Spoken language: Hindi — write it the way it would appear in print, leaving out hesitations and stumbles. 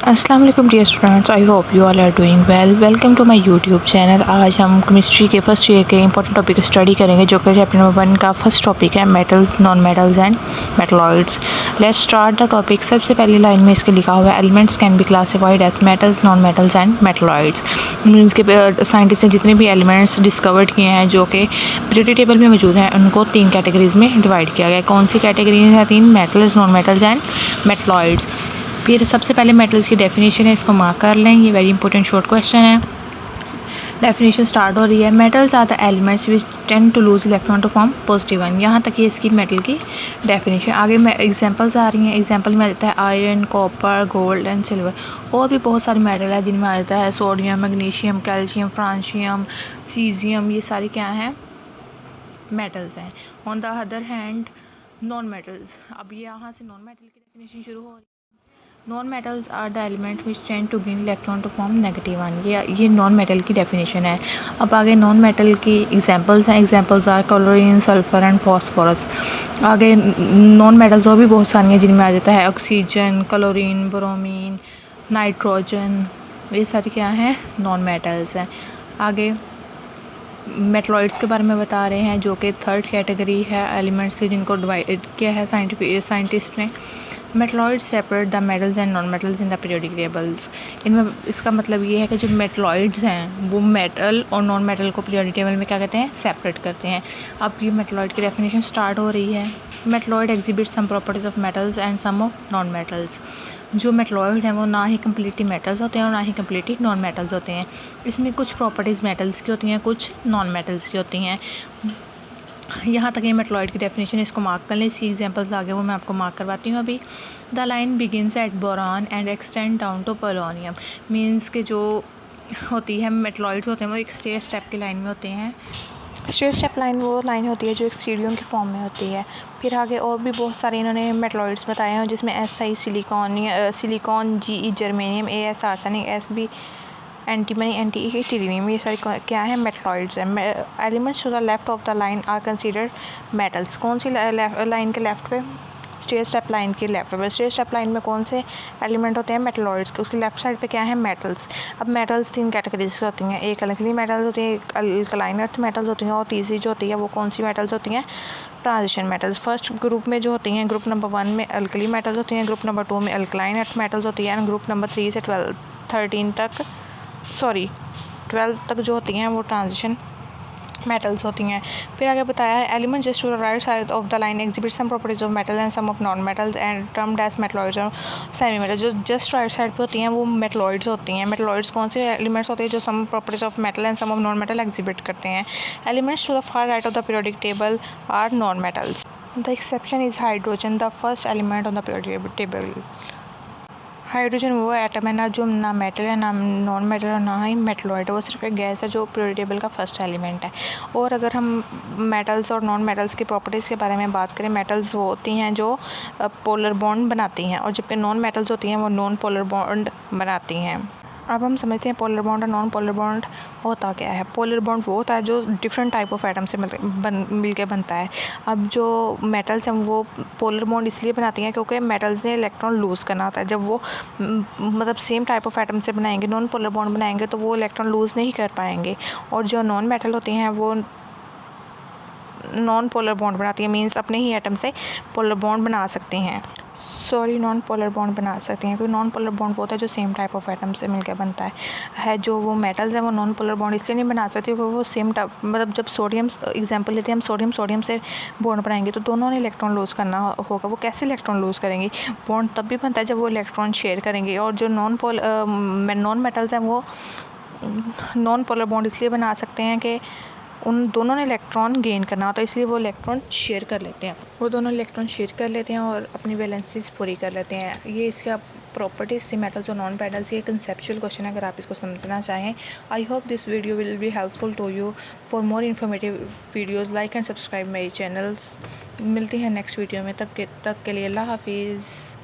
अस्सलाम वालेकुम dear students, I hope you all are doing well. Welcome to my YouTube channel. आज हम केमिस्ट्री के फर्स्ट ईयर के इंपॉर्टेंट टॉपिक स्टडी करेंगे जो कि चैप्टर नंबर 1 का फर्स्ट टॉपिक है, metals, non metals and metalloids. Let's start the topic. सबसे पहली लाइन में इसके लिखा हुआ है elements can be classified as metals, non metals and metalloids. Means के साइंटिस्ट ने जितने भी एलिमेंट्स डिस्कवर्ड किए हैं जो कि पीरियोडिक टेबल में मौजूद हैं उनको 3 कैटेगरीज में डिवाइड किया गया है। कौन सी कैटेगरीज हैं? 3, metals, non metals and metalloids. फिर सबसे पहले मेटल्स की डेफिनेशन है, इसको मार्क कर लें, ये वेरी इंपॉर्टेंट शॉर्ट क्वेश्चन है। डेफिनेशन स्टार्ट हो रही है, metals are the elements which tend to lose electron to form positive one. यहाँ तक ये इसकी मेटल की डेफिनेशन। आगे में एग्जांपल्स आ रही हैं। एग्जांपल में आ जाता है iron, copper, gold and silver. और भी बहुत सारे मेटल है जिनमें आ जाता है sodium, magnesium, calcium, francium, caesium. ये सारे क्या हैं? मेटल्स हैं। On the other hand non metals. अब ये यहाँ से नॉन मेटल की डेफिनेशन शुरू हो रही है। Non metals are the element which tend to gain electron to form negative one. ये नॉन मेटल की डेफिनेशन है। अब आगे नॉन मेटल की एग्जांपल्स हैं। Examples are chlorine, sulphur and phosphorus. आगे नॉन मेटल्स और भी बहुत सारी हैं जिनमें आ जाता है ऑक्सीजन, क्लोरीन, ब्रोमीन, नाइट्रोजन। ये सारी क्या हैं? नॉन मेटल्स हैं। आगे मेटलॉइड्स के बारे में बता रहे हैं जो कि थर्ड कैटेगरी है एलिमेंट्स की जिनको डिवाइड किया है साइंटिस्ट ने। Metalloid separate the metals and non metals in the periodic tables. इनमें इसका मतलब ये है कि जो मेटलॉइड्स हैं वो मेटल और नॉन मेटल को पीरियोडिक टेबल में क्या कहते हैं? सेपरेट करते हैं। अब ये मेटलॉइड की डेफिनेशन स्टार्ट हो रही है। Metalloid exhibit some properties of metals and some of non metals. जो मेटलॉइड हैं वो ना ही कम्प्लीटली मेटल्स होते हैं और ना ही कम्प्लीटली नॉन मेटल्स होते हैं। इसमें कुछ प्रॉपर्टीज़ मेटल्स की होती हैं, कुछ नॉन मेटल्स की होती हैं। यहाँ तक ये मेटलॉइड की डेफिनेशन, इसको मार्क कर लें। इसकी एग्जांपल्स आगे वो मैं आपको मार्क करवाती हूँ अभी। The line begins at boron and extend down to polonium. Means के जो होती है मेटलॉइड्स होते हैं वो एक स्टेज स्टेप की लाइन में होते हैं। स्टेज स्टेप लाइन वो लाइन होती है जो एक सीढ़ियों की फॉर्म में होती है। फिर आगे और भी बहुत सारे इन्होंने मेटलॉइड्स बताए हैं जिसमें SI silicon, GE germanium, AS arsenic, SB antimony, NTE tellurium. ये सारी क्या है? मेटलॉइड्स हैं। Elements to the left of the line are considered metals. कौन सी लाइन के लेफ्ट पे? स्टेज स्टेप लाइन के लेफ्ट पे। स्टेज स्टेप लाइन में कौन से एलिमेंट होते हैं? मेटलॉइड्स के। उसके लेफ्ट साइड पे क्या है? मेटल्स। अब मेटल्स 3 कैटेगरीज की होती हैं। एक अल्कली मेटल्स होती है, एक अल्कलाइन अर्थ मेटल्स होती हैं और तीसरी जो होती है वो कौन सी मेटल्स होती हैं? Transition metals. फर्स्ट ग्रुप में जो होती हैं, ग्रुप नंबर 1 में अल्कली मेटल्स होती हैं, ग्रुप नंबर 2 में अल्कलाइन अर्थ मेटल्स होती हैं, एंड ग्रुप नंबर 3 से 12 तक जो होती हैं वो ट्रांजिशन मेटल्स होती हैं। फिर आगे बताया है element just to the right side of the line exhibit some properties of metal and some of non metals and termed as metalloids और सेमी मेटल। जो जस्ट राइट साइड पे होती हैं वो मेटलॉइड्स होती हैं। मेटलॉइड्स कौन से एलिमेंट्स होते हैं? जो some properties of metal and some of non metal exhibit करते हैं। Elements to the far right of the periodic table are non metals. The exception is hydrogen, the first element on the periodic table. Hydrogen वो एटम है ना जो ना मेटल है, ना नॉन मेटल और ना ही मेटलॉइड है। वो सिर्फ एक गैस है जो पीरियोडिक टेबल का फर्स्ट एलिमेंट है। और अगर हम मेटल्स और नॉन मेटल्स की प्रॉपर्टीज़ के बारे में बात करें, मेटल्स वो होती हैं जो पोलर बॉन्ड बनाती हैं और जबकि नॉन मेटल्स होती हैं वो नॉन पोलर बॉन्ड बनाती हैं। अब हम समझते हैं पोलर बॉन्ड और नॉन पोलर बॉन्ड होता क्या है। पोलर बॉन्ड वो होता है जो डिफरेंट टाइप ऑफ एटम से मिल के बनता है। अब जो मेटल्स हैं वो पोलर बॉन्ड इसलिए बनाती हैं क्योंकि मेटल्स ने इलेक्ट्रॉन लूज़ करना होता है। जब वो मतलब सेम टाइप ऑफ एटम से बनाएंगे, नॉन पोलर बॉन्ड बनाएंगे तो वो इलेक्ट्रॉन लूज़ नहीं कर पाएंगे। और जो नॉन मेटल होती हैं वो नॉन पोलर बॉन्ड बनाती है, मीन्स अपने ही एटम से पोलर बॉन्ड बना सकते हैं। नॉन पोलर बॉन्ड बना सकते हैं क्योंकि नॉन पोलर बॉन्ड वो होता है जो सेम टाइप ऑफ एटम से मिलकर बनता है। जो वो मेटल्स हैं वो नॉन पोलर बॉन्ड इसलिए नहीं बना सकती क्योंकि वो सेम टाइप, मतलब जब सोडियम एग्जांपल लेते हैं, हम सोडियम से बॉन्ड बनाएंगे तो दोनों ने इलेक्ट्रॉन लूज़ करना होगा। वो कैसे इलेक्ट्रॉन लूज़ करेंगे? बॉन्ड तब भी बनता है जब वो इलेक्ट्रॉन शेयर करेंगे। और जो नॉन मेटल्स हैं वो नॉन पोलर बॉन्ड इसलिए बना सकते हैं कि उन दोनों ने इलेक्ट्रॉन गेन करना होता है, इसलिए वो इलेक्ट्रॉन शेयर कर लेते हैं। वो दोनों इलेक्ट्रॉन शेयर कर लेते हैं और अपनी वैलेंसीज पूरी कर लेते हैं। ये इसका प्रॉपर्टीज़ थी मेटल्स और नॉन मेटल्स। ये कंसेप्चुअल क्वेश्चन है अगर आप इसको समझना चाहें। I hope this video will be helpful to you. For more informative videos like and subscribe my channels. मिलती हैं नेक्स्ट वीडियो में, तब तक के लिए अल्लाह हाफिज़।